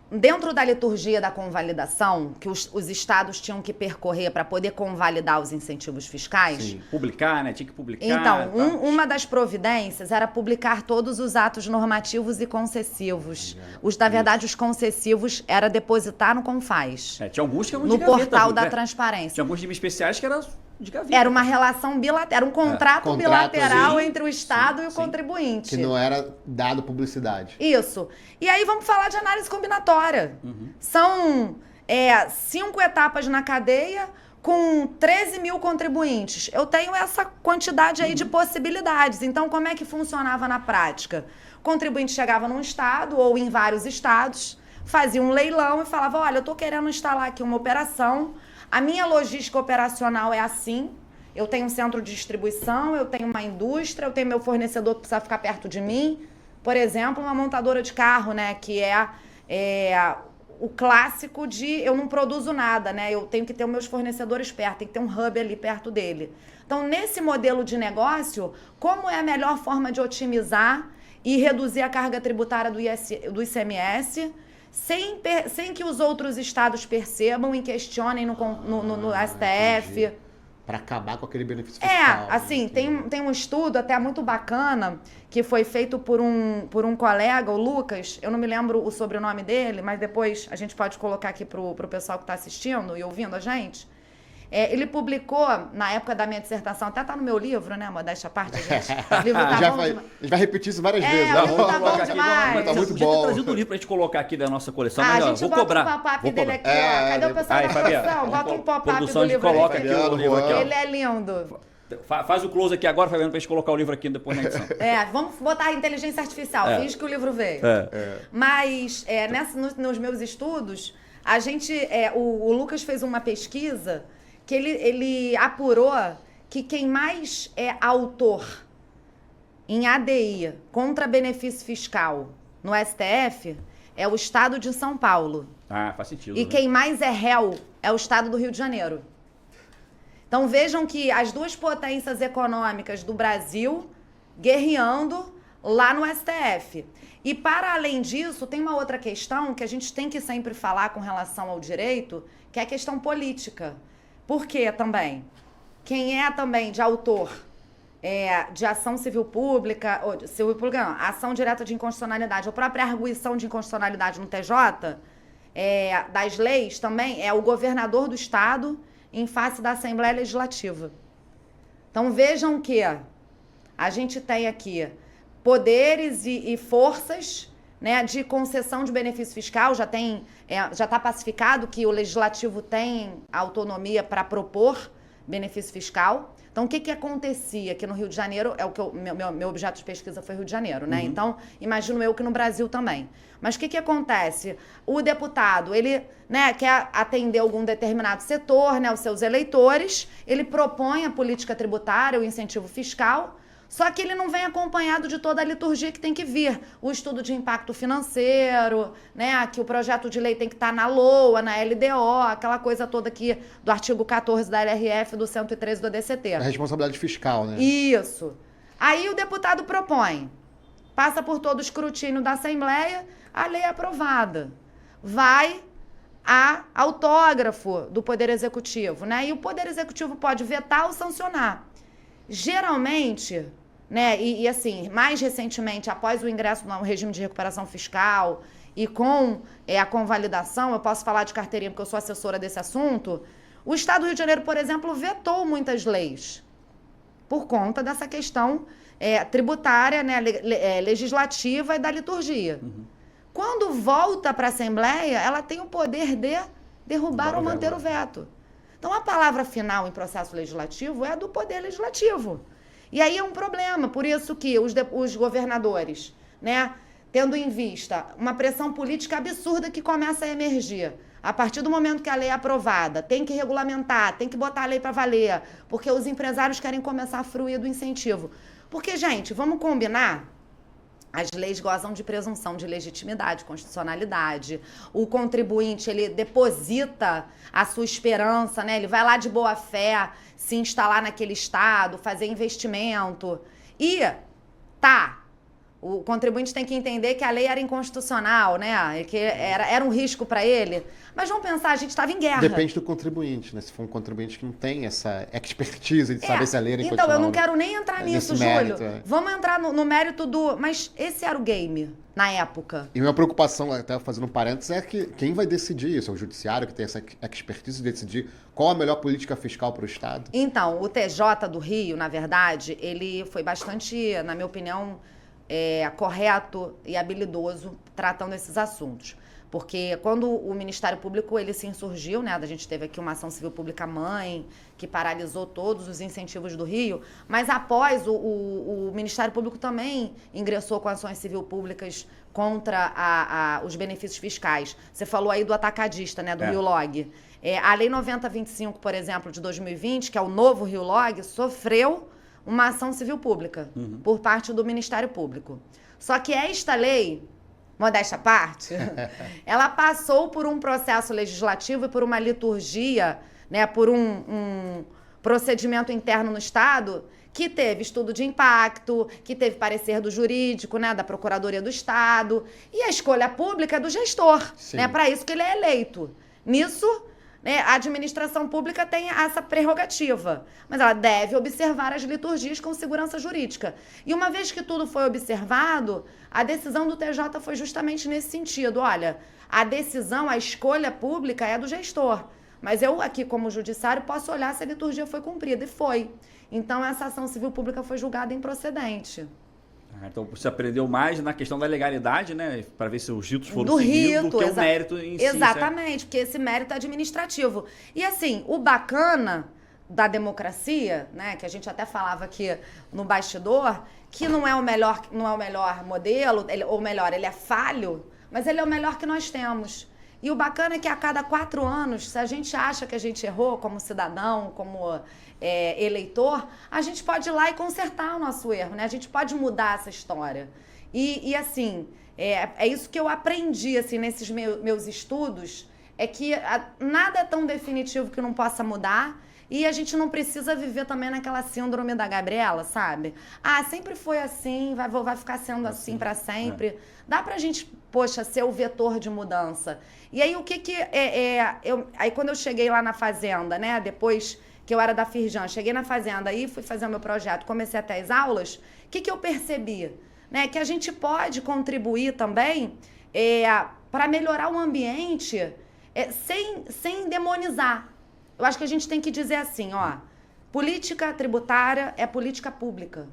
dentro da liturgia da convalidação, que os estados tinham que percorrer para poder convalidar os incentivos fiscais... Sim, publicar, né? Tinha que publicar. Então, uma das providências era publicar todos os atos normativos e concessivos. Na verdade, os concessivos era depositar no Confaz. Tinha alguns que eram no de gaveta, portal da né? transparência. Tinha alguns regimes especiais que eram de gaveta. Era uma relação bilateral, era um contrato bilateral sim, entre o Estado e o contribuinte. Que não era dado publicidade. Isso. E aí vamos falar de análise combinatória. São 5 etapas na cadeia com 13 mil contribuintes. Eu tenho essa quantidade aí de possibilidades. Então, como é que funcionava na prática? O contribuinte chegava num estado ou em vários estados, fazia um leilão e falava, olha, eu estou querendo instalar aqui uma operação, a minha logística operacional é assim, eu tenho um centro de distribuição, eu tenho uma indústria, eu tenho meu fornecedor que precisa ficar perto de mim. Por exemplo, uma montadora de carro, né, que é o clássico de eu não produzo nada, né? Eu tenho que ter os meus fornecedores perto, tem que ter um hub ali perto dele. Então, nesse modelo de negócio, como é a melhor forma de otimizar e reduzir a carga tributária do ICMS sem que os outros estados percebam e questionem no STF. Para acabar com aquele benefício fiscal. Assim, tem um estudo até muito bacana que foi feito por um colega, o Lucas, eu não me lembro o sobrenome dele, mas depois a gente pode colocar aqui pro pessoal que está assistindo e ouvindo a gente. Ele publicou, na época da minha dissertação, até tá no meu livro, né, modéstia à parte, gente. O livro tá bom demais. A gente vai repetir isso várias vezes. O livro tá bom demais. Tá muito Podia ter bom. trazido o livro pra gente colocar aqui da nossa coleção, A mas gente vou bota cobrar. um pop-up dele aqui, ó. Cadê o pessoal da produção? Bota um pop-up Produção, do a gente livro coloca aqui. aqui o livro aqui, ó. Ele é lindo. Faz o close aqui agora, Fabiano, pra gente colocar o livro aqui depois na edição. Vamos botar a inteligência artificial, finge que o livro veio. Mas, nos meus estudos, a gente, o Lucas fez uma pesquisa que ele apurou que quem mais é autor em ADI contra benefício fiscal no STF é o estado de São Paulo. Faz sentido. E quem mais é réu é o estado do Rio de Janeiro. Então vejam que as duas potências econômicas do Brasil guerreando lá no STF. E para além disso, tem uma outra questão que a gente tem que sempre falar com relação ao direito, que é a questão política. Por quê também? Quem é também de autor de ação civil pública, ou civil pública não, ação direta de inconstitucionalidade, ou própria arguição de inconstitucionalidade no TJ, das leis também, é o governador do estado em face da Assembleia Legislativa. Então vejam que a gente tem aqui poderes e forças, né, de concessão de benefício fiscal, já está pacificado que o Legislativo tem autonomia para propor benefício fiscal. Então, o que acontecia aqui no Rio de Janeiro, meu objeto de pesquisa foi Rio de Janeiro, né? Então, imagino eu que no Brasil também. Mas o que acontece? O deputado, ele, né, quer atender algum determinado setor, né, os seus eleitores, ele propõe a política tributária, o incentivo fiscal, só que ele não vem acompanhado de toda a liturgia que tem que vir. O estudo de impacto financeiro, né, que o projeto de lei tem que estar na LOA, na LDO, aquela coisa toda aqui do artigo 14 da LRF, do 113 do ADCT. A responsabilidade fiscal, né? Isso. Aí o deputado propõe, passa por todo o escrutínio da Assembleia, a lei é aprovada. Vai a autógrafo do Poder Executivo, né? E o Poder Executivo pode vetar ou sancionar. Geralmente, né, e assim, mais recentemente, após o ingresso no regime de recuperação fiscal e com a convalidação, eu posso falar de carteirinha porque eu sou assessora desse assunto, o Estado do Rio de Janeiro, por exemplo, vetou muitas leis por conta dessa questão tributária, né, legislativa e da liturgia. Quando volta para a Assembleia, ela tem o poder de derrubar ou manter o veto. Então, a palavra final em processo legislativo é do Poder Legislativo. E aí é um problema, por isso que os governadores, né, tendo em vista uma pressão política absurda que começa a emergir, a partir do momento que a lei é aprovada, tem que regulamentar, tem que botar a lei para valer, porque os empresários querem começar a fruir do incentivo. Porque, gente, vamos combinar? As leis gozam de presunção de legitimidade, constitucionalidade. O contribuinte, ele deposita a sua esperança, né? Ele vai lá de boa fé se instalar naquele estado, fazer investimento. E o contribuinte tem que entender que a lei era inconstitucional, né? Que era um risco para ele. Mas vamos pensar, a gente estava em guerra. Depende do contribuinte, né? Se for um contribuinte que não tem essa expertise de saber se a lei era inconstitucional. Então, eu não quero nem entrar nisso, Júlio. Mérito, Vamos entrar no mérito do... Mas esse era o game, na época. E minha preocupação, até fazendo um parênteses, é que quem vai decidir isso? É o judiciário que tem essa expertise de decidir qual a melhor política fiscal para o Estado? Então, o TJ do Rio, na verdade, ele foi bastante, na minha opinião, correto e habilidoso tratando esses assuntos. Porque quando o Ministério Público ele se insurgiu, né? A gente teve aqui uma ação civil pública mãe, que paralisou todos os incentivos do Rio, mas após o Ministério Público também ingressou com ações civil públicas contra os benefícios fiscais. Você falou aí do atacadista, né? Do Rio Log. A Lei 9025, por exemplo, de 2020, que é o novo Rio Log, sofreu uma ação civil pública por parte do Ministério Público. Só que esta lei, modéstia à parte, ela passou por um processo legislativo e por uma liturgia, né, por um procedimento interno no Estado que teve estudo de impacto, que teve parecer do jurídico, né, da Procuradoria do Estado, e a escolha pública é do gestor, né, para isso que ele é eleito. Nisso, né, a administração pública tem essa prerrogativa, mas ela deve observar as liturgias com segurança jurídica. E uma vez que tudo foi observado, a decisão do TJ foi justamente nesse sentido. Olha, a decisão, a escolha pública é do gestor, mas eu aqui como judiciário posso olhar se a liturgia foi cumprida, e foi. Então essa ação civil pública foi julgada improcedente. Então você aprendeu mais na questão da legalidade, né? Para ver se os ritos foram do seguidos, rito, do que o mérito em si. Exatamente, porque esse mérito é administrativo. E assim, o bacana da democracia, né? Que a gente até falava aqui no bastidor, que não é o melhor modelo, ou melhor, ele é falho, mas ele é o melhor que nós temos. E o bacana é que a cada 4 anos, se a gente acha que a gente errou como cidadão, como eleitor, a gente pode ir lá e consertar o nosso erro, né? A gente pode mudar essa história. E assim, é isso que eu aprendi assim, nesses meus estudos, é que nada é tão definitivo que não possa mudar. E a gente não precisa viver também naquela síndrome da Gabriela, sabe? Sempre foi assim, vai ficar sendo assim para sempre. Dá pra gente, poxa, ser o vetor de mudança. E aí, aí quando eu cheguei lá na Fazenda, né? Depois que eu era da Firjan, cheguei na Fazenda e fui fazer o meu projeto, comecei até as aulas, o que eu percebi? Né? Que a gente pode contribuir também para melhorar o ambiente sem demonizar. Eu acho que a gente tem que dizer assim, ó, política tributária é política pública.